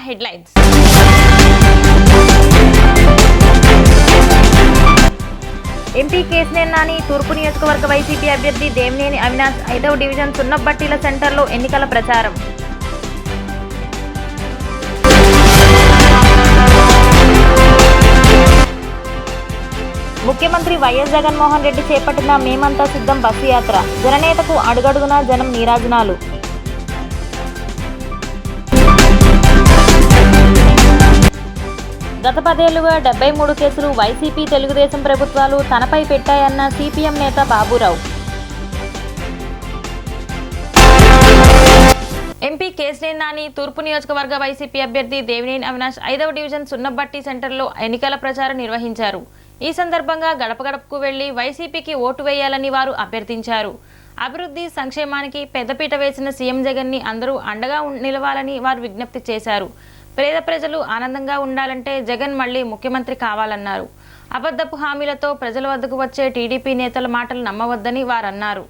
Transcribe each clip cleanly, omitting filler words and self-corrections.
Headlines. MP Kesineni Nani తూర్పు నియోజకవర్గ YCP అభ్యర్థి దేవినేని అవినాష్ 5వ డివిజన్ సున్నబట్టీల సెంటర్లో ఎన్నికల ప్రచారం. ముఖ్యమంత్రి వైఎస్ జగన్మోహన్ రెడ్డి చేపట్టిన మేమంతా సిద్ధం బస్సు యాత్ర. జననేతకు అడుగడుగునా జనం నీరాజనాలు. గత 10 ఏళ్లుగా 73 కేసులు వైసీపీ తెలుగుదేశం ప్రభుత్వాలు తనపై పెట్టాయన్న సిపిఎం నేత బాబురావు. ఎంపీ కేశినేని నాని తూర్పు నియోజకవర్గ వైసీపీ అభ్యర్థి దేవినేని అవినాష్ 5వ డివిజన్ సున్నబట్టి సెంటర్లో ఎన్నికల ప్రచారం నిర్వహించారు. ఈ సందర్భంగా గడప గడపకు వెళ్లి వైసీపీకి ఓటు వేయాలని వారు అభ్యర్థించారు. అభివృద్ధి సంక్షేమానికి పెద్దపీట వేసిన సీఎం జగన్ ని అందరూ అండగా నిలవాలని వారు విజ్ఞప్తి చేశారు. పేద ప్రజలు ఆనందంగా ఉండాలంటే జగన్ మళ్లీ ముఖ్యమంత్రి కావాలన్నారు. అబద్ధపు హామీలతో ప్రజల వద్దకు వచ్చే టీడీపీ నేతల మాటలు నమ్మవద్దని వారన్నారు.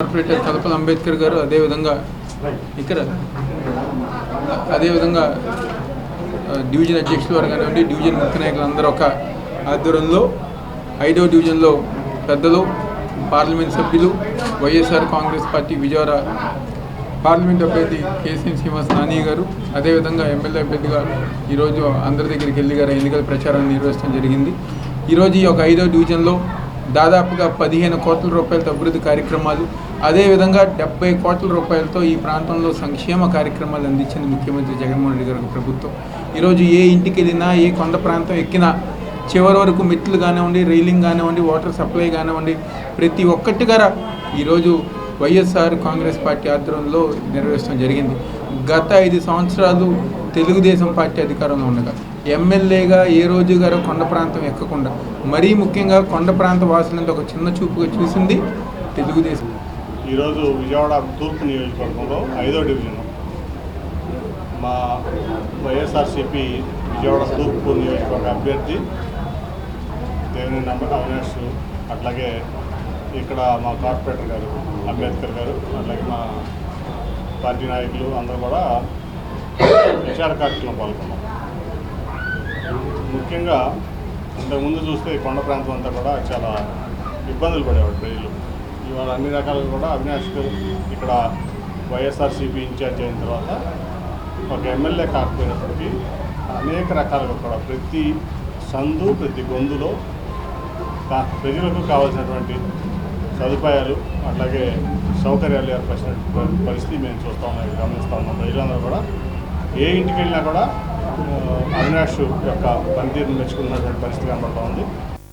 కార్పొరేటర్ కల్పన అంబేద్కర్ గారు అదేవిధంగా డివిజన్ అధ్యక్షుల వారు కానివ్వండి, డివిజన్ ముఖ్య నాయకులు అందరూ ఒక ఆధ్వర్యంలో 5వ డివిజన్లో పెద్దలు, పార్లమెంట్ సభ్యులు, వైఎస్ఆర్ కాంగ్రెస్ పార్టీ విజయవాడ పార్లమెంట్ అభ్యర్థి కేశినేని శ్రీనివాస్ నాని గారు, అదేవిధంగా ఎమ్మెల్యే అభ్యర్థిగా ఈరోజు అందరి దగ్గరికి వెళ్ళి గారు ఎన్నికల ప్రచారాన్ని నిర్వహించడం జరిగింది. ఈరోజు ఈ ఒక 5వ డివిజన్లో దాదాపుగా 15 కోట్ల రూపాయలతో అభివృద్ధి కార్యక్రమాలు, అదేవిధంగా 70 కోట్ల రూపాయలతో ఈ ప్రాంతంలో సంక్షేమ కార్యక్రమాలు అందించింది ముఖ్యమంత్రి జగన్మోహన్ రెడ్డి గారి ప్రభుత్వం. ఈరోజు ఏ ఇంటికి వెళ్ళినా, ఏ కొండ ప్రాంతం ఎక్కినా చివరి వరకు మెట్లు కానివ్వండి, రైలింగ్ కానివ్వండి, వాటర్ సప్లై కానివ్వండి, ప్రతి ఒక్కటిగా ఈరోజు వైఎస్ఆర్ కాంగ్రెస్ పార్టీ ఆధ్వర్యంలో నిర్వహించడం జరిగింది. గత 5 సంవత్సరాలు తెలుగుదేశం పార్టీ అధికారంలో ఉండగా ఎమ్మెల్యేగా ఏ రోజు గారు కొండ ప్రాంతం ఎక్కకుండా, మరీ ముఖ్యంగా కొండ ప్రాంత వాసులంతా ఒక చిన్న చూపుగా చూసింది తెలుగుదేశం. ఈరోజు విజయవాడ తూర్పు నియోజకవర్గంలో 5వ డివిజన్ మా వైఎస్ఆర్సీపీ విజయవాడ తూర్పు నియోజకవర్గ అభ్యర్థి దేవినేని అవినాష్, అట్లాగే ఇక్కడ మా కార్పొరేటర్ గారు అంబేద్కర్ గారు, అట్లాగే మా పార్టీ నాయకులు అందరూ కూడా ప్రచార కార్యక్రమంలో పాల్గొన్నాం. ముఖ్యంగా ఇంతకుముందు చూస్తే ఈ కొండ ప్రాంతం అంతా కూడా చాలా ఇబ్బందులు పడేవాడు ప్రజలు. ఇవాళ అన్ని రకాలుగా కూడా అవినాష్ ఇక్కడ వైఎస్ఆర్సీపీ ఇన్ఛార్జ్ అయిన తర్వాత ఒక ఎమ్మెల్యే కాకపోయినప్పటికీ అనేక రకాలుగా కూడా ప్రతి సందు ప్రతి గొంతులో ప్రజలకు కావాల్సినటువంటి సదుపాయాలు అట్లాగే సౌకర్యాలు ఏర్పరిచిన పరిస్థితి మేము చూస్తూ ఉన్నాం, గమనిస్తూ ఉన్నాం. ప్రజలందరూ కూడా ఏ ఇంటికి వెళ్ళినా కూడా అవినాష్ యొక్క పనితీరును మెచ్చుకున్నటువంటి పరిస్థితి కనబడుతూ ఉంది.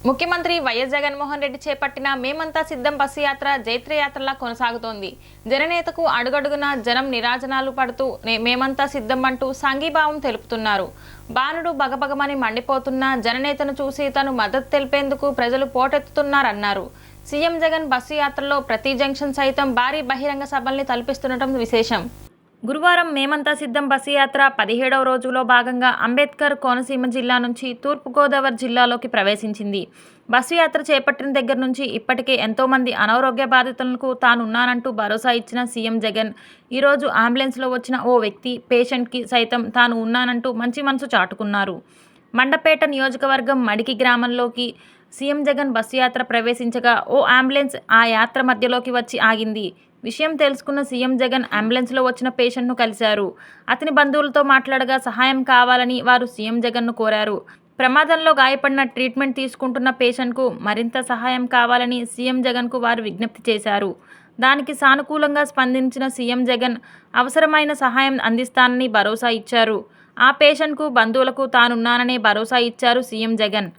ముఖ్యమంత్రి వైఎస్ జగన్మోహన్ రెడ్డి చేపట్టిన మేమంతా సిద్ధం బస్సు యాత్ర జైత్రయాత్రలా కొనసాగుతోంది. జననేతకు అడుగడుగున జనం నిరాజనాలు పడుతూ మేమంతా సిద్ధం అంటూ సంఘీభావం తెలుపుతున్నారు. బాణుడు బగబగమని మండిపోతున్న జననేతను చూసి తను మద్దతు తెలిపేందుకు ప్రజలు పోటెత్తుతున్నారన్నారు. సీఎం జగన్ బస్సు యాత్రలో ప్రతి జంక్షన్ సైతం భారీ బహిరంగ సభల్ని తలపిస్తుండటం విశేషం. గురువారం మేమంతా సిద్ధం బస్సు యాత్ర 17వ రోజులో భాగంగా అంబేద్కర్ కోనసీమ జిల్లా నుంచి తూర్పుగోదావరి జిల్లాలోకి ప్రవేశించింది. బస్సు యాత్ర చేపట్టిన దగ్గర నుంచి ఇప్పటికే ఎంతోమంది అనారోగ్య బాధితులకు తానున్నానంటూ భరోసా ఇచ్చిన సీఎం జగన్ ఈరోజు అంబులెన్స్లో వచ్చిన ఓ వ్యక్తి పేషెంట్కి సైతం తాను ఉన్నానంటూ మంచి మనసు చాటుకున్నారు. మండపేట నియోజకవర్గం మడికి గ్రామంలోకి సీఎం జగన్ బస్సు యాత్ర ప్రవేశించగా ఓ అంబులెన్స్ ఆ యాత్ర మధ్యలోకి వచ్చి ఆగింది. విషయం తెలుసుకున్న సీఎం జగన్ అంబులెన్స్లో వచ్చిన పేషెంట్ను కలిశారు. అతని బంధువులతో మాట్లాడగా సహాయం కావాలని వారు సీఎం జగన్ను కోరారు. ప్రమాదంలో గాయపడిన ట్రీట్మెంట్ తీసుకుంటున్న పేషెంట్కు మరింత సహాయం కావాలని సీఎం జగన్కు వారు విజ్ఞప్తి చేశారు. దానికి సానుకూలంగా స్పందించిన సీఎం జగన్ అవసరమైన సహాయం అందిస్తానని భరోసా ఇచ్చారు. ఆ పేషెంట్కు బంధువులకు తానున్నాననే భరోసా ఇచ్చారు సీఎం జగన్.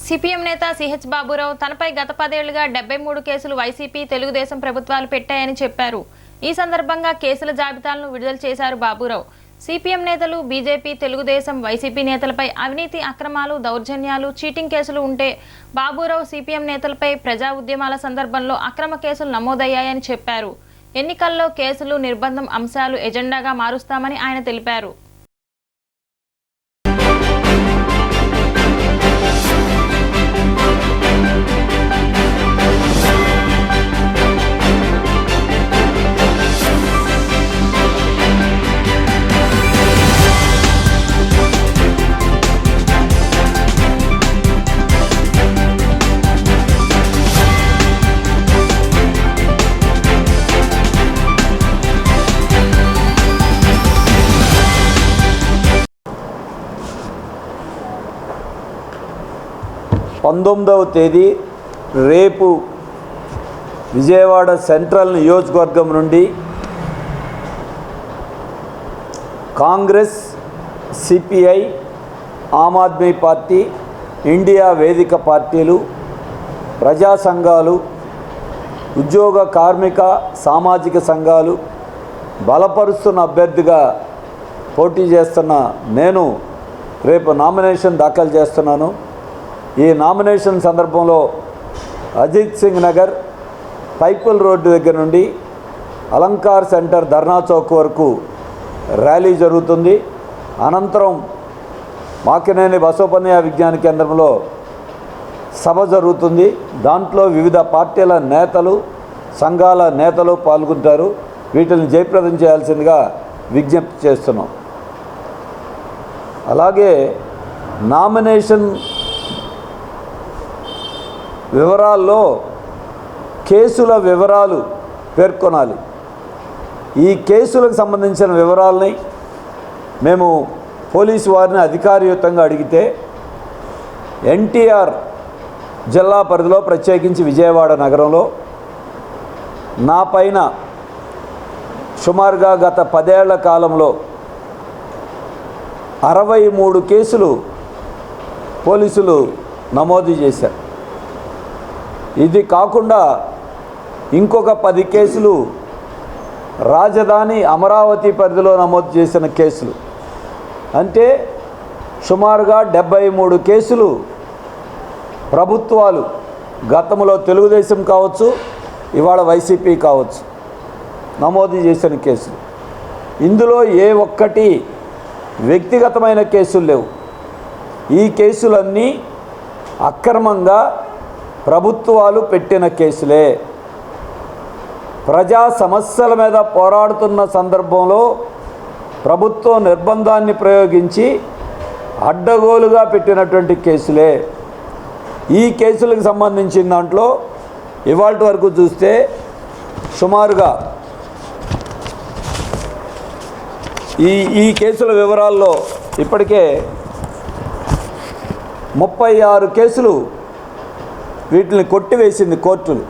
సిపిఎం నేత సిహెచ్ బాబురావు తనపై గత 10 ఏళ్లుగా 73 కేసులు వైసీపీ తెలుగుదేశం ప్రభుత్వాలు పెట్టాయని చెప్పారు. ఈ సందర్భంగా కేసుల జాబితాలను విడుదల చేశారు బాబురావు. సిపిఎం నేతలు, బీజేపీ, తెలుగుదేశం, వైసీపీ నేతలపై అవినీతి, అక్రమాలు, దౌర్జన్యాలు, చీటింగ్ కేసులు ఉంటే బాబురావు సిపిఎం నేతలపై ప్రజా ఉద్యమాల సందర్భంలో అక్రమ కేసులు నమోదయ్యాయని చెప్పారు. ఎన్నికల్లో కేసులు, నిర్బంధం అంశాలు ఎజెండాగా మారుస్తామని ఆయన తెలిపారు. పంతొమ్మిదవ తేదీ రేపు విజయవాడ సెంట్రల్ నియోజకవర్గం నుండి Congress, CPI, Aam Aadmi party, India వేదిక పార్టీలు, ప్రజా సంఘాలు, ఉద్యోగ కార్మిక సామాజిక సంఘాలు బలపరుస్తున్న అభ్యర్థిగా పోటీ చేస్తున్న నేను రేపు నామినేషన్ దాఖలు చేస్తున్నాను. ఈ నామినేషన్ సందర్భంలో అజిత్ సింగ్ నగర్, పైపుల్ రోడ్డు దగ్గర నుండి అలంకార్ సెంటర్ ధర్నా చౌక్ వరకు ర్యాలీ జరుగుతుంది. అనంతరం మాకినేని బసవపన్నయ్య విజ్ఞాన కేంద్రంలో సభ జరుగుతుంది. దాంట్లో వివిధ పార్టీల నేతలు, సంఘాల నేతలు పాల్గొంటారు. వీటిని జయప్రదం చేయాల్సిందిగా విజ్ఞప్తి చేస్తున్నాం. అలాగే నామినేషన్ వివరాల్లో కేసుల వివరాలు పేర్కొనాలి. ఈ కేసులకు సంబంధించిన వివరాలని మేము పోలీసు వారిని అధికారయుతంగా అడిగితే ఎన్టీఆర్ జిల్లా పరిధిలో ప్రత్యేకించి విజయవాడ నగరంలో నా పైన సుమారుగా గత 10 ఏళ్ల కాలంలో 63 కేసులు పోలీసులు నమోదు చేశారు. ఇది కాకుండా ఇంకొక 10 కేసులు రాజధాని అమరావతి పరిధిలో నమోదు చేసిన కేసులు. అంటే సుమారుగా 73 కేసులు ప్రభుత్వాలు గతంలో తెలుగుదేశం కావచ్చు, ఇవాళ వైసీపీ కావచ్చు, నమోదు చేసిన కేసులు. ఇందులో ఏ ఒక్కటి వ్యక్తిగతమైన కేసులు లేవు. ఈ కేసులన్నీ అక్రమంగా ప్రభుత్వాలు పెట్టిన కేసులే. ప్రజా సమస్యల మీద పోరాడుతున్న సందర్భంలో ప్రభుత్వం నిర్బంధాన్ని ప్రయోగించి అడ్డగోలుగా పెట్టినటువంటి కేసులే. ఈ కేసులకు సంబంధించిన దాంట్లో ఇవాళ వరకు చూస్తే సుమారుగా ఈ కేసుల వివరాల్లో ఇప్పటికే 36 కేసులు వీటిని కొట్టివేసింది కోర్టులు.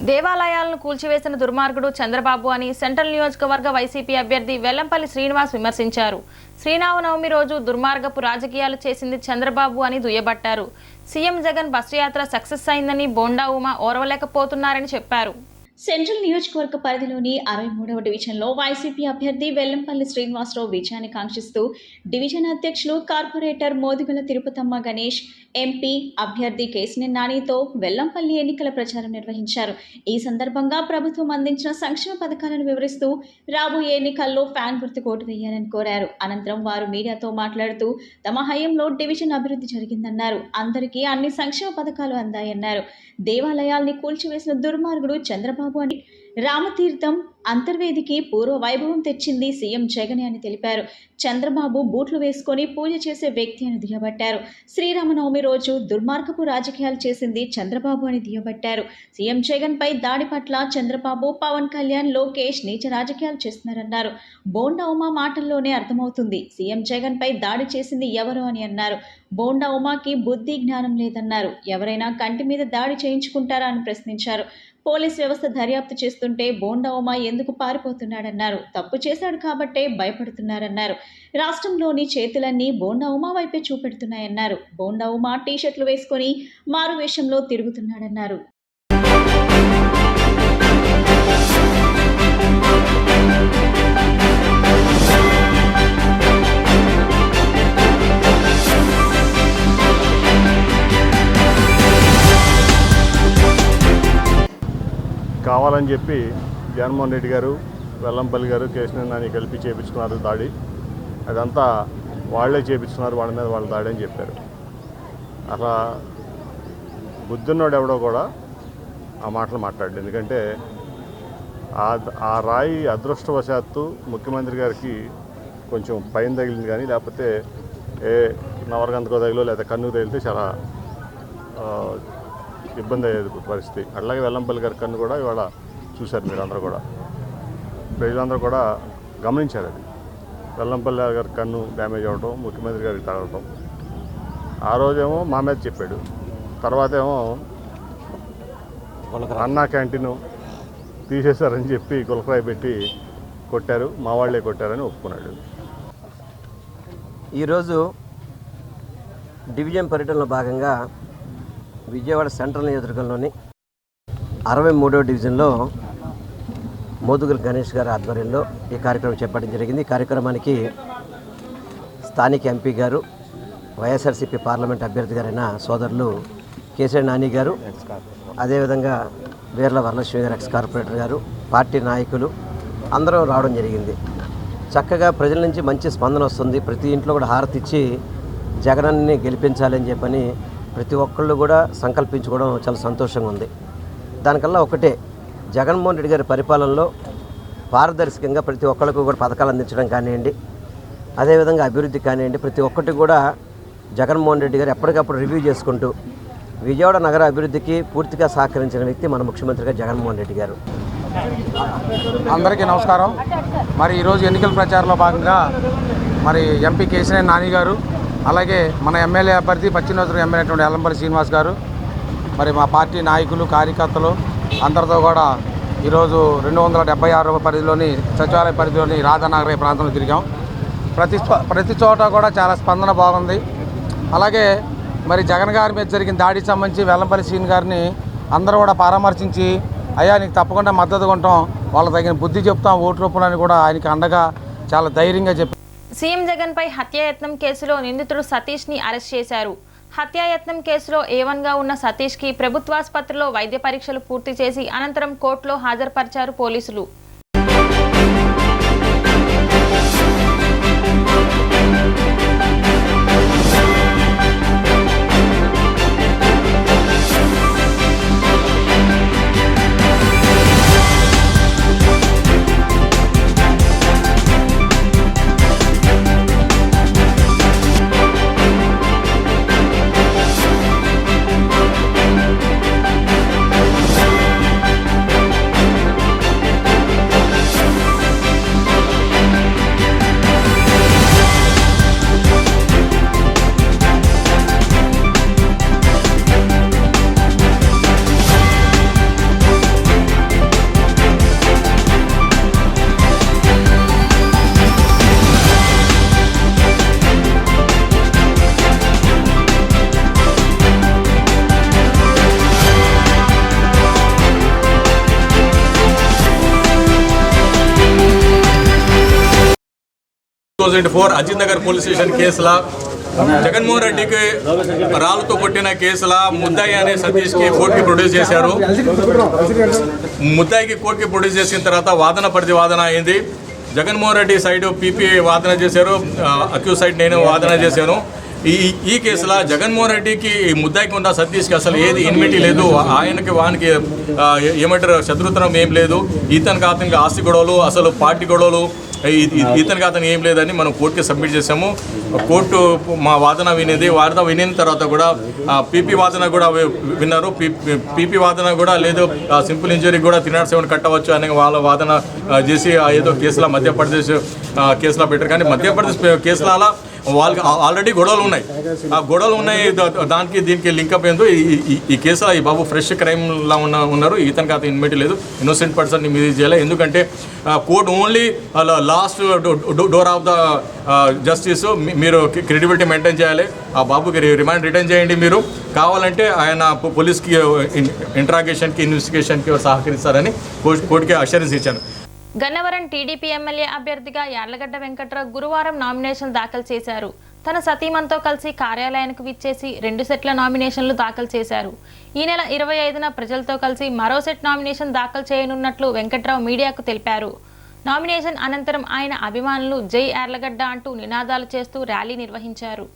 దేవాలయాలను కూల్చివేసిన దుర్మార్గుడు చంద్రబాబు అని సెంట్రల్ నియోజకవర్గ వైసీపీ అభ్యర్థి వెల్లంపల్లి శ్రీనివాస్ విమర్శించారు. శ్రీరామనవమి రోజు దుర్మార్గపు రాజకీయాలు చేసింది చంద్రబాబు అని దుయ్యబట్టారు. సీఎం జగన్ బస్సు యాత్ర సక్సెస్ అయిందని బోండా ఉమా ఓర్వలేకపోతున్నారని చెప్పారు. సెంట్రల్ నియోజకవర్గ పరిధిలోని 63వ డివిజన్లో వైసీపీ అభ్యర్థి వెల్లంపల్లి శ్రీనివాసరావు విజయాన్ని కాంక్షిస్తూ డివిజన్ అధ్యక్షులు కార్పొరేటర్ మోదుగుల తిరుపతమ్మ గణేష్, ఎంపీ అభ్యర్థి కేసినేని నానితో వెల్లంపల్లి ఎన్నికల ప్రచారం నిర్వహించారు. ఈ సందర్భంగా ప్రభుత్వం అందించిన సంక్షేమ పథకాలను వివరిస్తూ రాబోయే ఎన్నికల్లో ఫ్యాన్ గుర్తుకు ఓటు వేయాలని కోరారు. అనంతరం వారు మీడియాతో మాట్లాడుతూ తమ హయాంలో డివిజన్ అభివృద్ధి జరిగిందన్నారు. అందరికీ అన్ని సంక్షేమ పథకాలు అందాయన్నారు. దేవాలయాల్ని కూల్చివేసిన దుర్మార్గుడు చంద్రబాబు అని, రామతీర్థం అంతర్వేదికి పూర్వ వైభవం తెచ్చింది సీఎం జగనే అని తెలిపారు. చంద్రబాబు బూట్లు వేసుకొని పూజ చేసే వ్యక్తి అని దుయ్యబట్టారు. శ్రీరామనవమి రోజు దుర్మార్గపు రాజకీయాలు చేసింది చంద్రబాబు అని దుయ్యబట్టారు. సీఎం జగన్ పై దాడి పట్ల చంద్రబాబు, పవన్ కళ్యాణ్, లోకేష్ నీచ రాజకీయాలు చేస్తున్నారన్నారు. బోండా ఉమా మాటల్లోనే అర్థమవుతుంది సీఎం జగన్ పై దాడి చేసింది ఎవరు అని అన్నారు. బోండా ఉమాకి బుద్ధి జ్ఞానం లేదన్నారు. ఎవరైనా కంటి మీద దాడి చేయించుకుంటారా అని ప్రశ్నించారు. పోలీస్ వ్యవస్థ దర్యాప్తు చేస్తుంటే బోండా ఉమా ఎందుకు పారిపోతున్నాడన్నారు. తప్పు చేశాడు కాబట్టే భయపడుతున్నారన్నారు. రాష్ట్రంలోని చేతులన్నీ బోండా ఉమా వైపే చూపెడుతున్నాయన్నారు. బోండా ఉమా టీషర్ట్లు వేసుకొని మారు వేషంలో తిరుగుతున్నాడన్నారు. కావాలని చెప్పి జగన్మోహన్ రెడ్డి గారు, వెల్లంపల్లి గారు, కేసినేని నాని కలిపి చేయించుకున్నారు దాడి. అదంతా వాళ్లే చేయించుకున్నారు, వాళ్ళ మీద వాళ్ళ దాడి అని చెప్పారు. అలా బుద్ధున్నోడు ఎవడో కూడా ఆ మాటలు మాట్లాడు. ఎందుకంటే ఆ రాయి అదృష్టవశాత్తు ముఖ్యమంత్రి గారికి కొంచెం పైన తగిలింది, కానీ లేకపోతే ఏ నవరగంతకో తగిలో లేదా కన్నుకు తగిలితే చాలా ఇబ్బంది అయ్యేది పరిస్థితి. అట్లాగే వెల్లంపల్లి గారి కన్ను కూడా ఇవాళ చూశారు మీరందరూ కూడా, ప్రజలందరూ కూడా గమనించారు. అది వెల్లంపల్లి గారి కన్ను డ్యామేజ్ అవ్వటం, ముఖ్యమంత్రి గారికి తగలటం. ఆ రోజేమో మా మీద చెప్పాడు, తర్వాత ఏమో అన్నా క్యాంటీన్ తీసేశారని చెప్పి గులకరాయి పెట్టి కొట్టారు, మా వాళ్ళే కొట్టారని ఒప్పుకున్నాడు. ఈరోజు డివిజన్ పర్యటనలో భాగంగా విజయవాడ సెంట్రల్ నియోజకవర్గంలోని 63వ డివిజన్లో మోదుగుల గణేష్ గారి ఆధ్వర్యంలో ఈ కార్యక్రమం చేపట్టడం జరిగింది. ఈ కార్యక్రమానికి స్థానిక ఎంపీ గారు, వైఎస్ఆర్సీపీ పార్లమెంట్ అభ్యర్థి గారైన సోదరులు కేసినేని నాని గారు, అదేవిధంగా వీర్ల వరలక్ష్మి గారు, ఎక్స్ కార్పొరేటర్ గారు, పార్టీ నాయకులు అందరూ రావడం జరిగింది. చక్కగా ప్రజల నుంచి మంచి స్పందన వస్తుంది. ప్రతి ఇంట్లో కూడా హారతి ఇచ్చి జగనాన్ని గెలిపించాలని చెప్పని ప్రతి ఒక్కళ్ళు కూడా సంకల్పించుకోవడం చాలా సంతోషంగా ఉంది. దానికల్లా ఒకటే, జగన్మోహన్ రెడ్డి గారి పరిపాలనలో పారదర్శకంగా ప్రతి ఒక్కళ్ళకు కూడా పథకాలు అందించడం కానివ్వండి, అదేవిధంగా అభివృద్ధి కానివ్వండి, ప్రతి ఒక్కటి కూడా జగన్మోహన్ రెడ్డి గారు ఎప్పటికప్పుడు రివ్యూ చేసుకుంటూ విజయవాడ నగర అభివృద్ధికి పూర్తిగా సహకరించిన వ్యక్తి మన ముఖ్యమంత్రిగా జగన్మోహన్ రెడ్డి గారు. అందరికీ నమస్కారం. మరి ఈరోజు ఎన్నికల ప్రచారంలో భాగంగా మరి ఎంపీ కేసినేని నాని గారు, అలాగే మన ఎమ్మెల్యే అభ్యర్థి పశ్చిమ నియోజకవర్గం ఎమ్మెల్యే అయినటువంటి వెల్లంపల్లి శ్రీనివాస్ గారు, మరి మా పార్టీ నాయకులు, కార్యకర్తలు అందరితో కూడా ఈరోజు 276వ పరిధిలోని సచివాలయ పరిధిలోని రాధానగర్ ప్రాంతంలో తిరిగాం. ప్రతి చోట కూడా చాలా స్పందన బాగుంది. అలాగే మరి జగన్ గారి మీద జరిగిన దాడికి సంబంధించి వెల్లంపల్లి శ్రీని గారిని అందరూ కూడా పరామర్శించి, అయ్యా నీకు తప్పకుండా మద్దతుగా ఉంటాం, వాళ్ళకి తగిన బుద్ధి చెప్తాం ఓటు రూపంలో కూడా ఆయనకి అండగా చాలా ధైర్యంగా చెప్పారు. సీఎం జగన్ పై హత్యాయత్నం కేసులో నిందితుడు సతీష్ ని అరెస్ట్ చేశారు. హత్యాయత్నం కేసులో A1గా ఉన్న సతీష్ కి ప్రభుత్వాసుపత్రిలో వైద్య పరీక్షలు పూర్తి చేసి అనంతరం కోర్టులో హాజరుపరిచారు పోలీసులు. 2004 అజిత్ నగర్ పోలీస్ స్టేషన్ కేసులో జగన్మోహన్ రెడ్డికి రాళ్ళతో కొట్టిన కేసులో ముద్దాయి అనే సతీష్కి కోర్టుకి ప్రొడ్యూస్ చేశారు. ముద్దాయికి కోర్టుకి ప్రొడ్యూస్ చేసిన తర్వాత వాదన ప్రతివాదన అయింది. జగన్మోహన్ రెడ్డి సైడ్ పీపీ వాదన చేశారు, అక్యూజ్ సైడ్ నేను వాదన చేశాను. ఈ కేసులో జగన్మోహన్ రెడ్డికి ముద్దాయికి ఉన్న సతీష్కి అసలు ఏది ఇన్మిటీ లేదు. ఆయనకి వానికి ఏమంటారు శత్రుత్వం ఏం లేదు. ఇతనికి అతనికి ఆస్తి గొడవలు, అసలు పార్టీ గొడవలు, ఇతనికి అతను ఏం లేదని మనం కోర్టుకి సబ్మిట్ చేసాము. కోర్టు మా వాదన వినేది. వాదన వినిన తర్వాత కూడా పీపీ వాదన కూడా విన్నారు. పీపీ వాదన కూడా లేదు, సింపుల్ ఇంజరీ కూడా 307 కట్టవచ్చు అని వాళ్ళ వాదన చేసి ఏదో కేసులో మధ్యప్రదేశ్ కేసులో పెట్టారు. కానీ మధ్యప్రదేశ్ కేసులో అలా వాళ్ళకి ఆల్రెడీ గొడవలు ఉన్నాయి. ఆ గొడవలు ఉన్నాయి, దానికి దీనికి లింకప్ ఏందో ఈ కేసులో ఈ బాబు ఫ్రెష్ క్రైమ్లా ఉన్నారు. ఇతనికి అతను ఇన్మిటీ లేదు, ఇన్నోసెంట్ పర్సన్ని మీరు చేయాలి. ఎందుకంటే court only last door of the justice. మీరు క్రెడిబిలిటీ మెయింటైన్ చేయాలి. ఆ బాబుకి రిమాండ్ రిటర్న్ చేయండి. మీరు కావాలంటే ఆయన పోలీస్కి ఇంట్రాగేషన్కి ఇన్వెస్టిగేషన్కి సహకరిస్తారని కోర్టుకి అష్యూరెన్స్ ఇచ్చాను. గన్నవరం టీడీపీ ఎమ్మెల్యే అభ్యర్థిగా యార్లగడ్డ వెంకట్రావు గురువారం నామినేషన్లు దాఖలు చేశారు. తన సతీమణితో కలిసి కార్యాలయానికి విచ్చేసి 2 సెట్ల నామినేషన్లు దాఖలు చేశారు. ఈ నెల 25న ప్రజలతో కలిసి మరో సెట్ నామినేషన్ దాఖలు చేయనున్నట్లు వెంకట్రావు మీడియాకు తెలిపారు. నామినేషన్ అనంతరం ఆయన అభిమానులు జై యార్లగడ్డ అంటూ నినాదాలు చేస్తూ ర్యాలీ నిర్వహించారు.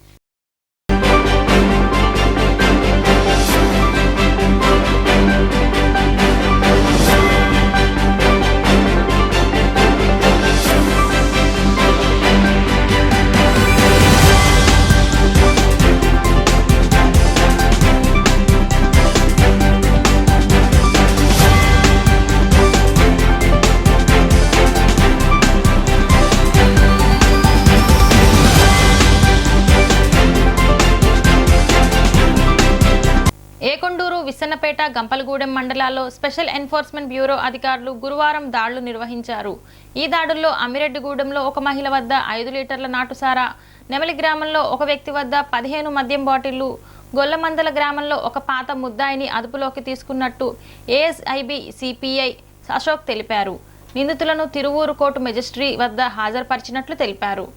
ఏకొండూరు, విస్సన్నపేట, గంపలగూడెం మండలాల్లో స్పెషల్ ఎన్ఫోర్స్మెంట్ బ్యూరో అధికారులు గురువారం దాడులు నిర్వహించారు. ఈ దాడుల్లో అమ్మిరెడ్డిగూడెంలో ఒక మహిళ వద్ద 5 లీటర్ల నాటుసారా, నెమలి గ్రామంలో ఒక వ్యక్తి వద్ద 15 మద్యం బాటిళ్లు, గొల్లమందల గ్రామంలో ఒక పాత ముద్దాయిని అదుపులోకి తీసుకున్నట్టు ఏఎస్ఐబి సిపిఐ అశోక్ తెలిపారు. నిందితులను తిరువూరు కోర్టు మెజిస్ట్రీ వద్ద హాజరుపరిచినట్లు తెలిపారు.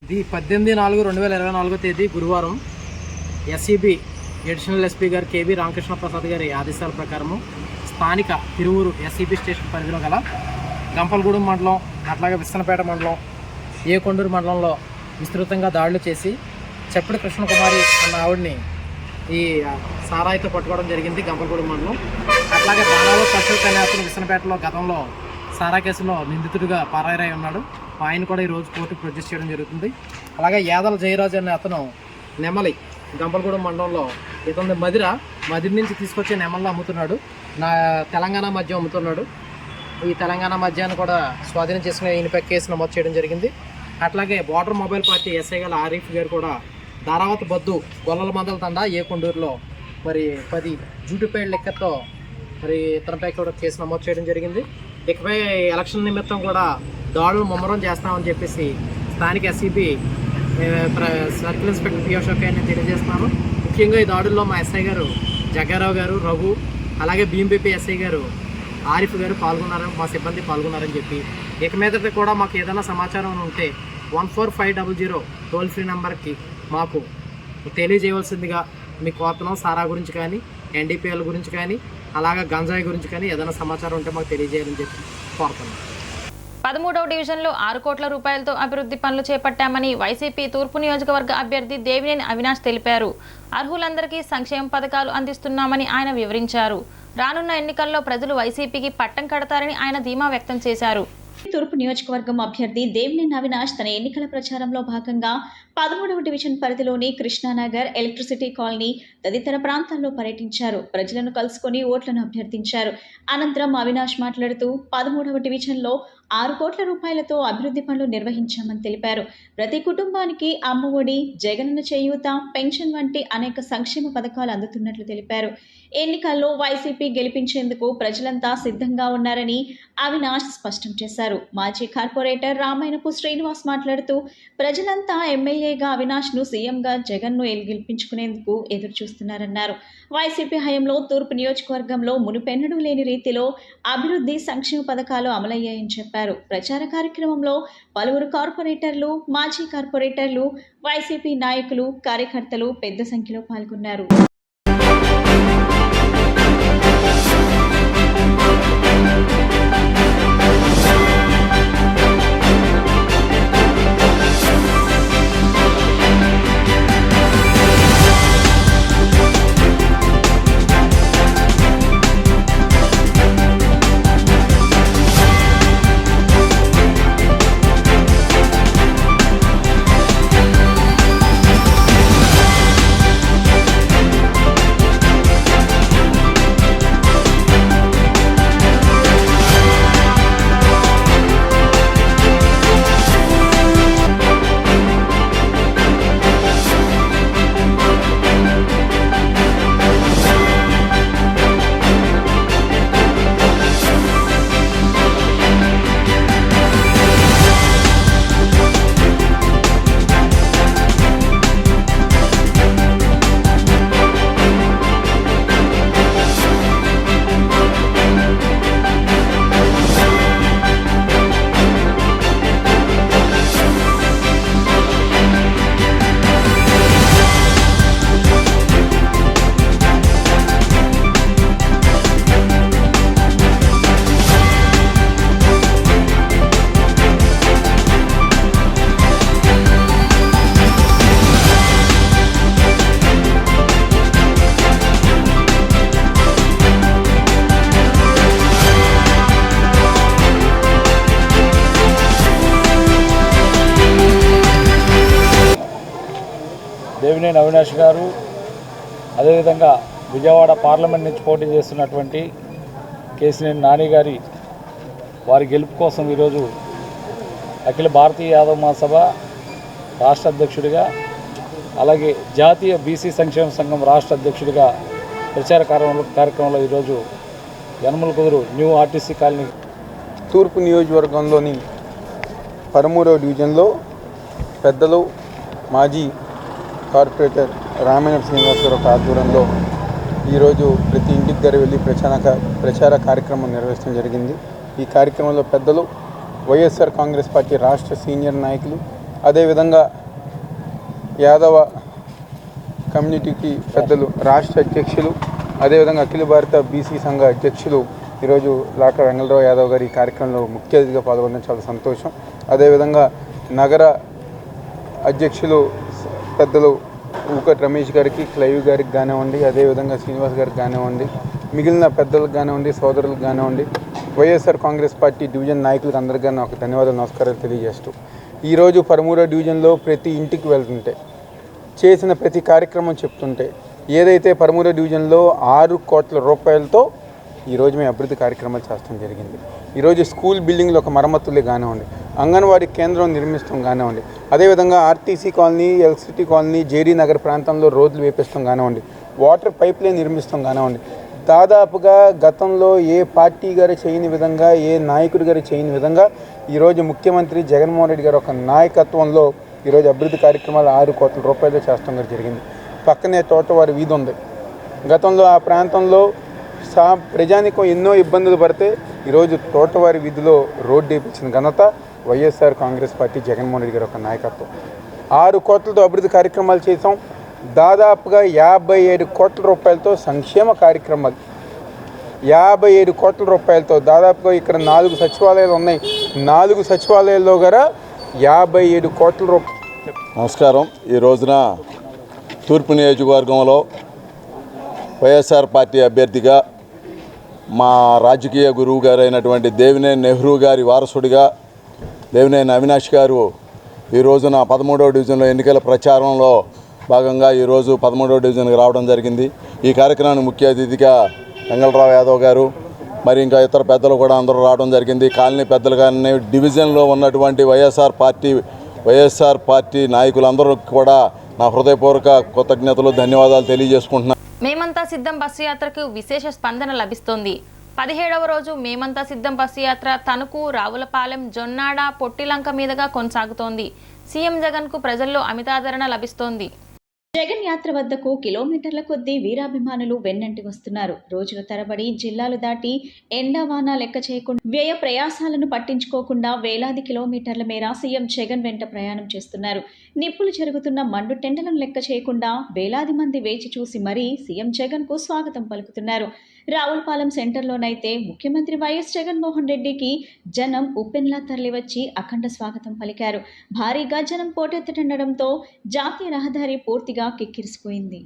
18/4/2024 తేదీ గురువారం ఎస్ఈబి అడిషనల్ ఎస్పీ గారు కేబీ రామకృష్ణ ప్రసాద్ గారి ఆదేశాల ప్రకారము స్థానిక తిరువూరు ఎస్ఈబి స్టేషన్ పరిధిలో గల గంపలగూడెం మండలం, అట్లాగే విస్సన్నపేట మండలం, ఏకొండూరు మండలంలో విస్తృతంగా దాడులు చేసి చెప్పుడు కృష్ణకుమారి అన్న ఆవిడని ఈ సారాయితో పట్టుకోవడం జరిగింది గంపలగూడెం మండలం. అట్లాగే బాణాలో అశోక్ అనే అతను విస్సన్నపేటలో గతంలో సారా కేసులో నిందితుడిగా పారాయరై ఉన్నాడు. ఆయన కూడా ఈరోజు కోర్టుకు ప్రొడ్యూస్ చేయడం జరుగుతుంది. అలాగే యాదల జయరాజు అనే అతను నెమలి గంపలగూడెం మండలంలో ఇతని మదిరి నుంచి తీసుకొచ్చే నెమల్లో అమ్ముతున్నాడు. తెలంగాణ మద్యం అమ్ముతున్నాడు. ఈ తెలంగాణ మద్యాన్ని కూడా స్వాధీనం చేసుకునే ఈయనపై కేసు నమోదు చేయడం జరిగింది. అట్లాగే బోర్డర్ మొబైల్ పార్టీ ఎస్ఐ గారు ఆరిఫ్ గారు కూడా ధారావత్ బద్దు గొల్లల మందల తండా ఏకొండూరులో మరి 10 జూటుపేళ్ల లెక్కతో మరి ఇతనిపై కూడా కేసు నమోదు చేయడం జరిగింది. ఇకపై ఎలక్షన్ నిమిత్తం కూడా దాడులు ముమ్మరం చేస్తామని చెప్పేసి స్థానిక SEB circle inspector P Ashok గారిని తెలియజేస్తున్నాను. ముఖ్యంగా ఈ దాడుల్లో మా ఎస్ఐ గారు జగ్గారావు గారు, రఘు, అలాగే బీఎంపీపీ ఎస్ఐ గారు ఆరిఫ్ గారు పాల్గొన్నారని, మా సిబ్బంది పాల్గొన్నారని చెప్పి ఇక మీదట కూడా మాకు ఏదైనా సమాచారం ఉంటే 14500 టోల్ ఫ్రీ నెంబర్కి మాకు తెలియజేయవలసిందిగా మీ కోతనం సారా గురించి కానీ, ఎన్డీపీఎల్ గురించి కానీ, అలాగే గంజాయి గురించి కానీ ఏదైనా సమాచారం ఉంటే మాకు తెలియజేయాలని చెప్పి కోరుతున్నాం. 13వ డివిజన్లో 6 కోట్ల రూపాయలతో అభివృద్ధి పనులు చేపట్టామని వైసీపీ తూర్పు నియోజకవర్గ అభ్యర్థి దేవినేని అవినాష్ తెలిపారు. అర్హులందరికీ సంక్షేమ పథకాలు అందిస్తున్నామని ఆయన వివరించారు. రానున్న ఎన్నికల్లో ప్రజలు వైసీపీకి పట్టం కడతారని ఆయన ధీమా వ్యక్తం చేశారు. తూర్పు నియోజకవర్గం అభ్యర్థి దేవినేని అవినాష్ తన ఎన్నికల ప్రచారంలో భాగంగా 13వ డివిజన్ పరిధిలోని కృష్ణానగర్, ఎలక్ట్రిసిటీ కాలనీ తదితర ప్రాంతాల్లో పర్యటించారు. ప్రజలను కలుసుకొని ఓట్లను అభ్యర్థించారు. అనంతరం అవినాష్ మాట్లాడుతూ 13వ డివిజన్లో 6 కోట్ల రూపాయలతో అభివృద్ధి పనులు నిర్వహించామని తెలిపారు. ప్రతి కుటుంబానికి అమ్మఒడి, జగనన్న చేయూత, పెన్షన్ వంటి అనేక సంక్షేమ పథకాలు అందుతున్నట్లు తెలిపారు. ఎన్నికల్లో వైసీపీ గెలిపించేందుకు ప్రజలంతా సిద్ధంగా ఉన్నారని అవినాష్ స్పష్టం చేశారు. మాజీ కార్పొరేటర్ రామాయణపు శ్రీనివాస్ మాట్లాడుతూ ప్రజలంతా ఎమ్మెల్యేగా అవినాష్ను, సీఎంగా జగన్ను గెలిపించుకునేందుకు ఎదురు చూస్తున్నారన్నారు. వైసీపీ హయాంలో తూర్పు నియోజకవర్గంలో మునుపెన్నడూ లేని రీతిలో అభివృద్ధి, సంక్షేమ పథకాలు అమలయ్యాయని చెప్పారు. చెప్పారు. ప్రచార కార్యక్రమంలో పలువురు కార్పొరేటర్లు, మాజీ కార్పొరేటర్లు, వైసీపీ నాయకులు, కార్యకర్తలు పెద్ద సంఖ్యలో పాల్గొన్నారు. దేవినేని అవినాష్ గారు, అదేవిధంగా విజయవాడ పార్లమెంట్ నుంచి పోటీ చేస్తున్నటువంటి కేసినేని నాని గారి వారి గెలుపు కోసం ఈరోజు అఖిల భారతీయ యాదవ మహాసభ రాష్ట్ర అధ్యక్షుడిగా, అలాగే జాతీయ బీసీ సంక్షేమ సంఘం రాష్ట్ర అధ్యక్షుడిగా ప్రచార కార్యక్రమంలో ఈరోజు యనమల కుదురు న్యూ ఆర్టీసీ కాలనీ తూర్పు నియోజకవర్గంలోని 13వ డివిజన్లో పెద్దలు మాజీ కార్పొరేటర్ రామేణ శ్రీనివాసరావు ఆధ్వర్యంలో ఈరోజు ప్రతి ఇంటికి దగ్గర వెళ్ళి ప్రచార కార్యక్రమం నిర్వహించడం జరిగింది. ఈ కార్యక్రమంలో పెద్దలు, వైఎస్ఆర్ కాంగ్రెస్ పార్టీ రాష్ట్ర సీనియర్ నాయకులు, అదేవిధంగా యాదవ కమ్యూనిటీకి పెద్దలు, రాష్ట్ర అధ్యక్షులు, అదేవిధంగా అఖిల భారత బీసీ సంఘ అధ్యక్షులు ఈరోజు లాకా వెంగళరావు యాదవ్ గారి ఈ కార్యక్రమంలో ముఖ్య అతిథిగా పాల్గొనడం చాలా సంతోషం. అదేవిధంగా నగర అధ్యక్షులు పెద్దలు ఊకట్ రమేష్ గారికి, క్లైవ్ గారికి కానివ్వండి, అదేవిధంగా శ్రీనివాస్ గారికి కానివ్వండి, మిగిలిన పెద్దలకు కానివ్వండి, సోదరులకు కానివ్వండి, వైఎస్ఆర్ కాంగ్రెస్ పార్టీ డివిజన్ నాయకులకు అందరికీ నాకు ధన్యవాదాలు, నమస్కారాలు తెలియజేస్తూ ఈరోజు 13వ డివిజన్లో ప్రతి ఇంటికి వెళ్తుంటే, చేసిన ప్రతి కార్యక్రమం చెప్తుంటే, ఏదైతే 13వ డివిజన్లో 6 కోట్ల రూపాయలతో ఈరోజు మేము అభివృద్ధి కార్యక్రమాలు చేస్తాం జరిగింది. ఈరోజు స్కూల్ బిల్డింగ్లు ఒక మరమ్మతులే కానివ్వండి, అంగన్వాడీ కేంద్రం నిర్మిస్తాం కానివ్వండి, అదేవిధంగా RTC colony, LCT colony, JD Nagar ప్రాంతంలో రోడ్లు వేపిస్తాం కానివ్వండి, వాటర్ పైప్ లైన్ నిర్మిస్తాం కానివ్వండి, దాదాపుగా గతంలో ఏ పార్టీ గారు చేయని విధంగా, ఏ నాయకుడి గారు చేయని విధంగా ఈరోజు ముఖ్యమంత్రి జగన్మోహన్ రెడ్డి గారు ఒక నాయకత్వంలో ఈరోజు అభివృద్ధి కార్యక్రమాలు 6 కోట్ల రూపాయలు చేస్తాం జరిగింది. పక్కనే తోటవారి వీధి ఉంది. గతంలో ఆ ప్రాంతంలో ప్రజానికం ఎన్నో ఇబ్బందులు పడితే ఈరోజు తోటవారి వీధిలో రోడ్డు వేయించిన ఘనత వైఎస్ఆర్ కాంగ్రెస్ పార్టీ జగన్మోహన్ రెడ్డి గారి ఒక నాయకత్వం. 6 కోట్లతో అభివృద్ధి కార్యక్రమాలు చేసాం. దాదాపుగా 57 కోట్ల రూపాయలతో సంక్షేమ కార్యక్రమాలు, 57 కోట్ల రూపాయలతో దాదాపుగా ఇక్కడ 4 సచివాలయాలు ఉన్నాయి. 4 సచివాలయాల్లో కూడా 57 కోట్ల రూపాయలు. నమస్కారం. ఈ రోజున తూర్పు నియోజకవర్గంలో వైఎస్ఆర్ పార్టీ అభ్యర్థిగా మా రాజకీయ గురువు గారు అయినటువంటి దేవినేని నెహ్రూ గారి వారసుడిగా దేవినేని అవినాష్ గారు ఈ రోజున 13వ డివిజన్లో ఎన్నికల ప్రచారంలో భాగంగా ఈరోజు 13వ డివిజన్కి రావడం జరిగింది. ఈ కార్యక్రమానికి ముఖ్య అతిథిగా వెంగళరావు యాదవ్ గారు, మరి ఇంకా ఇతర పెద్దలు కూడా అందరూ రావడం జరిగింది. కాలనీ పెద్దలు కానీ, డివిజన్లో ఉన్నటువంటి వైఎస్ఆర్ పార్టీ నాయకులందరూ కూడా నా హృదయపూర్వక కృతజ్ఞతలు, ధన్యవాదాలు తెలియజేసుకుంటున్నాను. మేమంతా సిద్ధం బస్సు యాత్రకు విశేష స్పందన లభిస్తోంది. 17వ రోజు మేమంతా సిద్ధం బస్సు యాత్ర తణుకు, రావులపాలెం, జొన్నాడ, పొట్టిలంక మీదుగా కొనసాగుతోంది. సీఎం జగన్కు ప్రజల్లో అమితాదరణ లభిస్తోంది. జగన్ యాత్ర వద్దకు కిలోమీటర్ల కొద్దీ వీరాభిమానులు వెన్నంటి వస్తున్నారు. రోజుల తరబడి జిల్లాలు దాటి ఎండావాన లెక్క చేయకుండా వ్యయ ప్రయాసాలను పట్టించుకోకుండా వేలాది కిలోమీటర్ల మేర సీఎం జగన్ వెంట ప్రయాణం చేస్తున్నారు. నిప్పులు జరుగుతున్న మండు టెండలను లెక్క చేయకుండా వేలాది మంది వేచి చూసి మరీ సీఎం జగన్ కు స్వాగతం పలుకుతున్నారు. రావులపాలెం సెంటర్లోనైతే ముఖ్యమంత్రి వైఎస్ జగన్మోహన్ రెడ్డికి జనం ఉప్పెన్లా తరలివచ్చి అఖండ స్వాగతం పలికారు. భారీగా జనం పోటెత్తుతుండడంతో జాతీయ రహదారి పూర్తిగా కిక్కిరిసిపోయింది.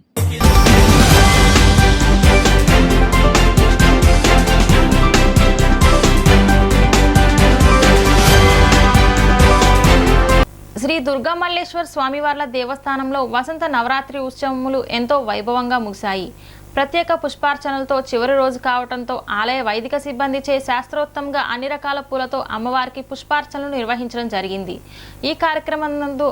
శ్రీ దుర్గామల్లేశ్వర స్వామివార్ల దేవస్థానంలో వసంత నవరాత్రి ఉత్సవములు ఎంతో వైభవంగా ముగిశాయి. ప్రత్యేక పుష్పార్చనలతో చివరి రోజు కావడంతో ఆలయ వైదిక సిబ్బంది చే శాస్త్రోక్తంగా అన్ని రకాల పూలతో అమ్మవారికి పుష్పార్చనలు నిర్వహించడం జరిగింది. ఈ కార్యక్రమం నందు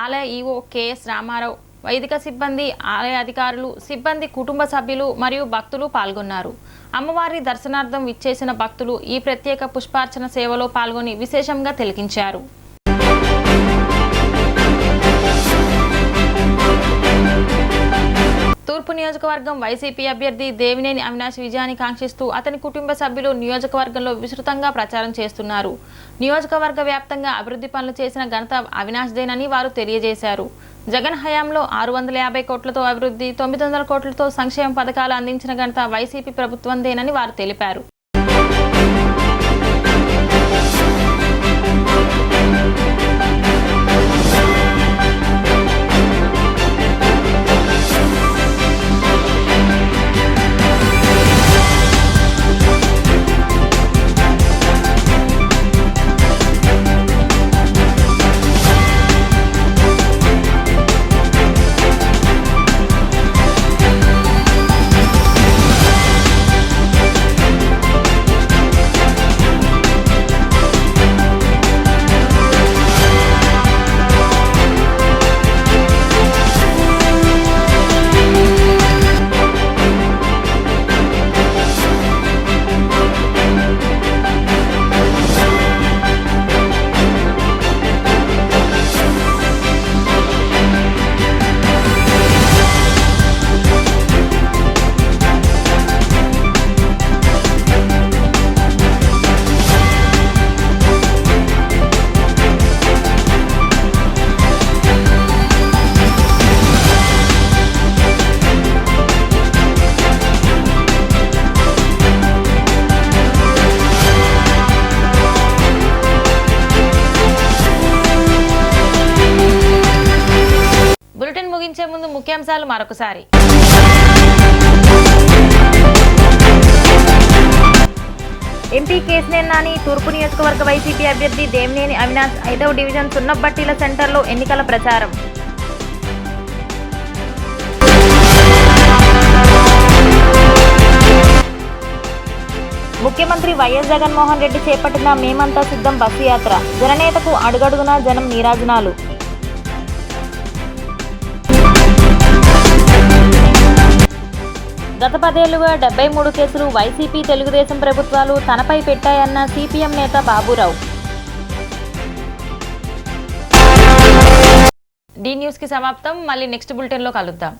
ఆలయ ఈవో కెఎస్ రామారావు, వైదిక సిబ్బంది, ఆలయ అధికారులు, సిబ్బంది, కుటుంబ సభ్యులు మరియు భక్తులు పాల్గొన్నారు. అమ్మవారి దర్శనార్థం విచ్చేసిన భక్తులు ఈ ప్రత్యేక పుష్పార్చన సేవలో పాల్గొని విశేషంగా తిలకించారు. తూర్పు నియోజకవర్గం వైసీపీ అభ్యర్థి దేవినేని అవినాష్ విజయాన్ని కాంక్షిస్తూ అతని కుటుంబ సభ్యులు నియోజకవర్గంలో విస్తృతంగా ప్రచారం చేస్తున్నారు. నియోజకవర్గ వ్యాప్తంగా అభివృద్ధి పనులు చేసిన ఘనత అవినాష్దేనని వారు తెలియజేశారు. జగన్ హయాంలో 650 కోట్లతో అభివృద్ధి, 900 కోట్లతో సంక్షేమ పథకాలు అందించిన ఘనత వైసీపీ ప్రభుత్వందేనని వారు తెలిపారు. ముగించే ముందు ముఖ్యాంశాలు మరొకసారి. ఎంపీ కేశినేని నాని తూర్పు నియోజకవర్గ వైసీపీ అభ్యర్థి దేవినేని అవినాష్ 5వ డివిజన్ సున్నబట్టీల సెంటర్లో ఎన్నికల ప్రచారం. ముఖ్యమంత్రి వైఎస్ జగన్మోహన్ రెడ్డి చేపట్టిన మేమంతా సిద్ధం బస్సు యాత్ర, జననేతకు అడుగడుగునా జనం నీరాజనాలు. గత 10 ఏళ్లుగా 73 కేసులు వైసీపీ తెలుగుదేశం ప్రభుత్వాలు తనపై పెట్టాయన్న సిపిఎం నేత బాబురావు. డి న్యూస్ కి సమాప్తం. మళ్ళీ నెక్స్ట్ బులెటిన్ లో కలుద్దాం.